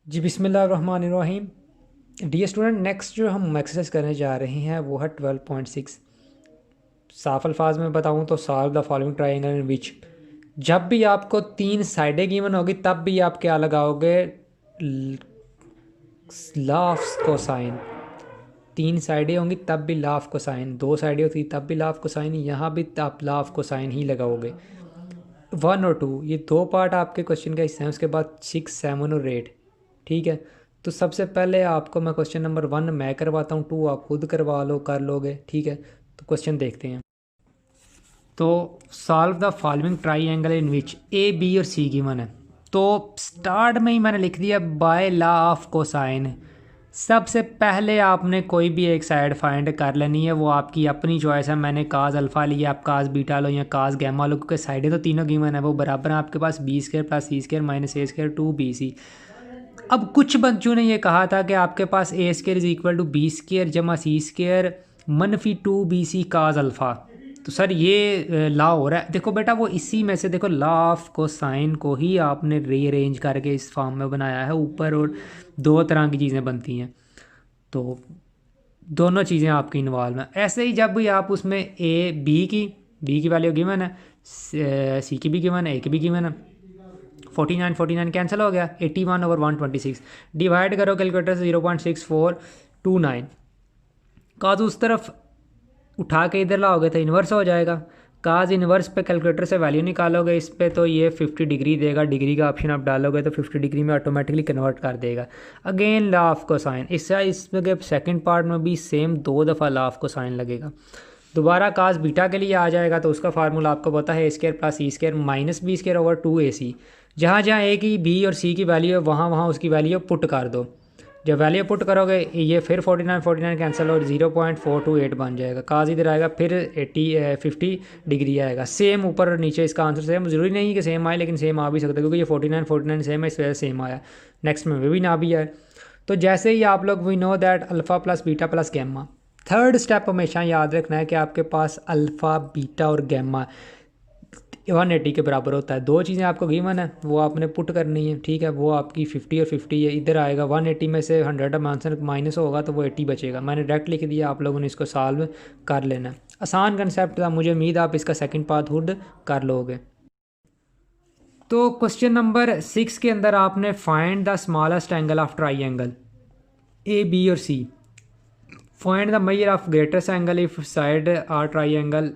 जी बिस्मिल्लाहिर्रहमानिर्रहीम। Dear student, next जो हम एक्सरसाइज करने जा रहे हैं वो है 12.6। साफ अल्फाज में बताऊं तो solve the following triangle in which. जब भी आपको तीन साइडें गिवन होगी तब भी आप क्या लगाओगे? Law of cosine. तीन साइडें होंगी तब भी लॉ ऑफ कोसाइन, दो साइडें होती तब भी लॉ ऑफ कोसाइन, यहाँ भी आप लॉ ऑफ कोसाइन ही लगाओगे। 1 और 2 ये दो पार्ट आपके क्वेश्चन का हिस्सा है, उसके बाद 6, 7 और 8। ठीक है, तो सबसे पहले आपको मैं क्वेश्चन नंबर 1 मैं करवाता हूँ, 2 आप खुद करवा लो, कर लोगे। ठीक है, तो क्वेश्चन देखते हैं। तो solve the following triangle in which A B और सी गिवन है। तो स्टार्ट में ही मैंने लिख दिया बाय लॉ ऑफ कोसाइन। सबसे पहले आपने कोई भी एक साइड फाइंड कर लेनी है, वो आपकी अपनी चॉइस है। मैंने काज अल्फ़ा लिया, आप काज बीटा लो या काज गैमा लो, क्योंकि साइडें तो तीनों गिवन है, वो बराबर है आपके पास। B² + C² - A² 2BC। अब कुछ बच्चों ने ये कहा था कि आपके पास A² = B² जमा C² -2BC काज अल्फ़ा। तो सर ये लॉ हो रहा है। देखो बेटा, वो इसी में से देखो, लॉ ऑफ कोसाइन को ही आपने रीअरेंज करके इस फॉर्म में बनाया है। ऊपर और दो तरह की चीज़ें बनती हैं, तो दोनों चीज़ें आपकी इन्वॉल्व हैं। ऐसे ही जब भी आप उसमें बी की वैल्यू गिवन है, सी की भी गिवन है, ए की भी गिवन है। 49 कैंसिल हो गया, 81/126 डिवाइड करो कैलकुलेटर से 0.6429। काज उस तरफ उठा के इधर लाओगे तो इन्वर्स हो जाएगा। काज इन्वर्स पे कैलकुलेटर से वैल्यू निकालोगे इस पे, तो ये 50 डिग्री देगा। डिग्री का ऑप्शन आप डालोगे तो 50 डिग्री में ऑटोमेटिकली कन्वर्ट कर देगा। अगेन लॉ ऑफ कोसाइन, इसमें सेकंड पार्ट में भी सेम 2 दफ़ा लॉ ऑफ कोसाइन लगेगा। दोबारा काज बीटा के लिए आ जाएगा, तो उसका फार्मूला आपको पता है, A² + C² - B²/2AC। जहाँ जहाँ ए की, बी और सी की वैल्यू है, वहाँ वहाँ उसकी वैल्यू पुट कर दो। जब वैल्यू पुट करोगे ये फिर 49 कैंसिल और 0.428 बन जाएगा। काज इधर आएगा, फिर 50 डिग्री आएगा। सेम ऊपर और नीचे इसका आंसर सेम, जरूरी नहीं कि सेम आए, लेकिन सेम आ भी सकता है, क्योंकि ये 49 सेम है, इस वजह से सेम आया। नेक्स्ट में वे भी ना भी आए। तो जैसे ही आप लोग, we know that alpha + beta + gamma. Third step हमेशा याद रखना है कि आपके पास अल्फ़ा, बीटा और गैमा 180 के बराबर होता है। दो चीज़ें आपको गिवन है, वो आपने पुट करनी है। ठीक है, वो आपकी 50 और 50 है, इधर आएगा। 180 में से 100 आंसर माइनस होगा तो वो 80 बचेगा। मैंने डायरेक्ट लिख दिया, आप लोगों ने इसको सॉल्व कर लेना है। आसान कंसेप्ट था, मुझे उम्मीद आप इसका सेकंड पार्ट खुद कर लोगे। तो क्वेश्चन नंबर 6 के अंदर आपने find the smallest angle of triangle A B और C. Find the measure of greatest angle if side are triangle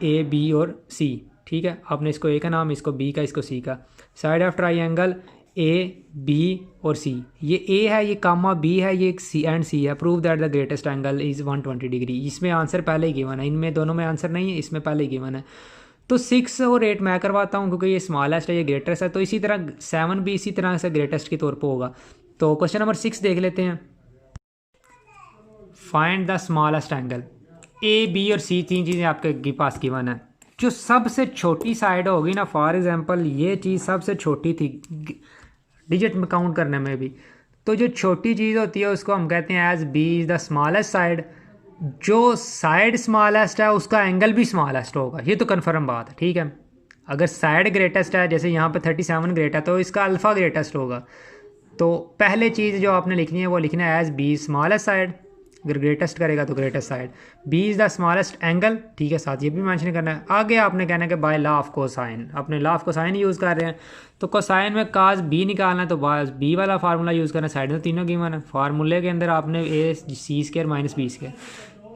A B और सी। ठीक है, आपने इसको ए का नाम, इसको बी का, इसको सी का। Side of triangle A B और सी, ये ए है, ये कामा बी है, ये सी एंड सी है। Prove that the greatest angle is 120 degree. इसमें आंसर पहले ही गिवन है, इनमें दोनों में आंसर नहीं है, इसमें पहले ही गिवन है। तो 6 और 8 मैं करवाता हूँ, क्योंकि ये स्मॉलेस्ट है, ये ग्रेटेस्ट है। तो इसी तरह 7 भी इसी तरह से ग्रेटेस्ट के तौर पर होगा। तो क्वेश्चन नंबर 6 देख लेते हैं। Find the smallest angle. A B और सी तीन चीज़ें आपके पास गिवन है। जो सबसे छोटी साइड होगी ना, फॉर एग्जांपल ये चीज़ सबसे छोटी थी डिजिट में काउंट करने में भी, तो जो छोटी चीज़ होती है उसको हम कहते हैं as B is the smallest side. जो साइड स्मॉलेस्ट है उसका एंगल भी स्मॉलेस्ट होगा, ये तो कन्फर्म बात है। ठीक है, अगर साइड ग्रेटेस्ट है, जैसे यहाँ पे 37 ग्रेट है, तो इसका अल्फ़ा ग्रेटेस्ट होगा। तो पहले चीज़ जो आपने लिखनी है वो लिखना है एज बी स्मॉलेस्ट साइड। अगर ग्रेटेस्ट करेगा तो greatest side. B is the smallest angle. ठीक है, साथ ये भी मेंशन करना है। आगे आपने कहना है कि बाय लॉ ऑफ कोसाइन, अपने लॉ ऑफ कोसाइन यूज़ कर रहे हैं। तो कोसाइन में काज बी निकालना है, तो बी वाला फार्मूला यूज़ करना है। साइड में तीनों गिवन है, फार्मूले के अंदर आपने A² - B²,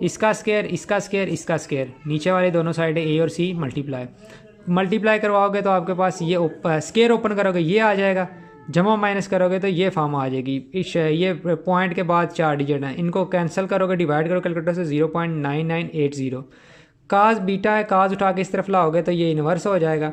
इसका स्केयर, इसका स्केयर, इसका स्केयर, नीचे वाले दोनों साइड ए और सी मल्टीप्लाई करवाओगे तो आपके पास ये स्केयर ओपन करोगे ये आ जाएगा, जमा माइनस करोगे तो ये फॉर्म आ जाएगी। इस ये पॉइंट के बाद 4 डिजिट हैं, इनको कैंसिल करोगे, डिवाइड करो कैलकुलेटर से 0.9980। काज बीटा है, काज उठा के इस तरफ लाओगे तो ये इन्वर्स हो जाएगा।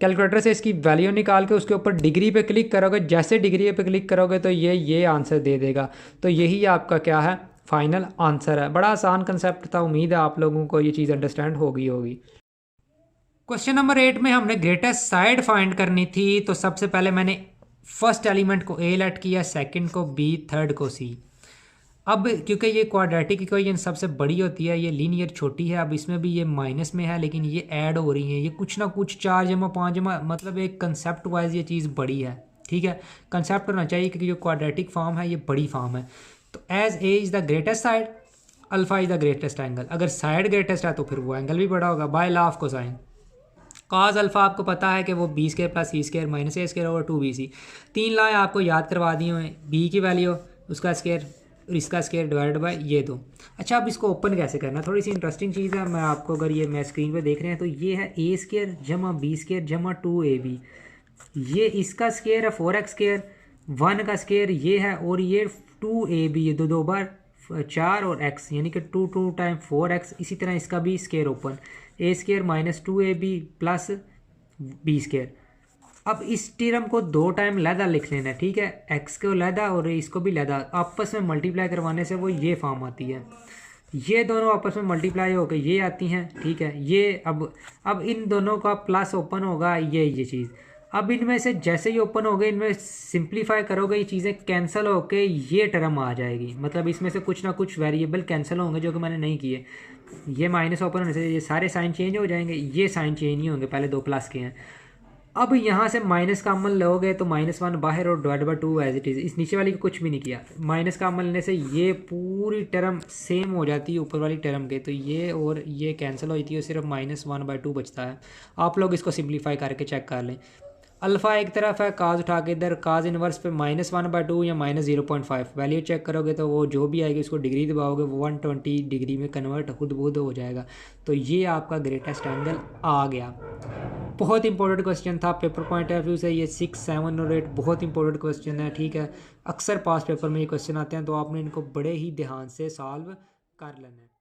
कैलकुलेटर से इसकी वैल्यू निकाल के उसके ऊपर डिग्री पे क्लिक करोगे, जैसे डिग्री पे क्लिक करोगे तो ये आंसर दे देगा। तो यही आपका क्या है, फाइनल आंसर है। बड़ा आसान कंसेप्ट था, उम्मीद है आप लोगों को ये चीज़ अंडरस्टैंड होगी। क्वेश्चन नंबर 8 में हमने ग्रेटेस्ट साइड फाइंड करनी थी। तो सबसे पहले मैंने फर्स्ट एलिमेंट को ए लेट किया, सेकंड को बी, थर्ड को सी। अब क्योंकि ये क्वाड्रेटिक इक्वेशन सबसे बड़ी होती है, ये लीनियर छोटी है, अब इसमें भी ये माइनस में है, लेकिन ये ऐड हो रही है, ये कुछ ना कुछ 4 जमा 5 जमा, मतलब एक कंसेप्ट वाइज ये चीज़ बड़ी है। ठीक है, कंसेप्ट होना चाहिए क्योंकि जो क्वाड्रेटिक फॉर्म है ये बड़ी फॉर्म है। तो as A is the greatest side, alpha is the greatest angle. अगर साइड ग्रेटेस्ट है तो फिर वो एंगल भी बड़ा होगा by law of cosine. Cause alpha आपको पता है कि वो B square plus C square minus A square over 2bc। 3 law आपको याद करवा दिए हुए, बी की वैल्यू उसका स्क्वायर और इसका स्क्वायर डिवाइड बाय ये दो। अच्छा, अब इसको ओपन कैसे करना, थोड़ी सी इंटरेस्टिंग चीज़ है। मैं आपको अगर ये मैं स्क्रीन पे देख रहे हैं तो ये है ए स्क्वायर जमा बी स्क्वायर जमा 2ab, ये इसका स्क्वायर है 4x स्क्वायर, 1 का स्क्वायर ये है और ये 2ab, ये दो बार 4 और x यानी कि 2 टाइम 4x। इसी तरह इसका भी square open, A square minus 2ab plus B square. अब इस टर्म को 2 टाइम लहदा लिख लेना है, ठीक है, x को लहदा और इसको भी लहदा, आपस में मल्टीप्लाई करवाने से वो ये फॉर्म आती है। ये दोनों आपस में मल्टीप्लाई होकर ये आती हैं, ठीक है। ये अब इन दोनों का प्लस ओपन होगा, ये चीज़। अब इनमें से जैसे ही ओपन हो गए, इनमें सिंप्लीफाई करोगे ये चीज़ें कैंसिल होके ये टर्म आ जाएगी। मतलब इसमें से कुछ ना कुछ वेरिएबल कैंसिल होंगे जो कि मैंने नहीं किए। ये माइनस ओपन होने से ये सारे साइन चेंज हो जाएंगे, ये साइन चेंज नहीं होंगे, पहले 2 प्लस के हैं। अब यहाँ से माइनस कॉमन लोगे तो -1 बाहर और divide by 2 as it is. इस नीचे वाली को कुछ भी नहीं किया, माइनस कॉमन लेने से ये पूरी टर्म सेम हो जाती है ऊपर वाली टर्म के, तो ये और ये कैंसिल हो जाती है, सिर्फ -1/2 बचता है। आप लोग इसको सिंप्लीफाई करके चेक कर लें। अल्फ़ा एक तरफ है, काज उठा के इधर काज इनवर्स पे -1/2 या -0.5 वैल्यू चेक करोगे तो वो जो भी आएगी उसको डिग्री दबाओगे वो 120 डिग्री में कन्वर्ट खुद बुद हो जाएगा। तो ये आपका ग्रेटेस्ट एंगल आ गया। बहुत इंपॉर्टेंट क्वेश्चन था पेपर पॉइंट ऑफ व्यू से, ये 6, 7 और 8 बहुत इंपॉर्टेंट क्वेश्चन है, ठीक है। अक्सर पास पेपर में ये क्वेश्चन आते हैं तो आपने इनको बड़े ही ध्यान से सॉल्व कर लेना है।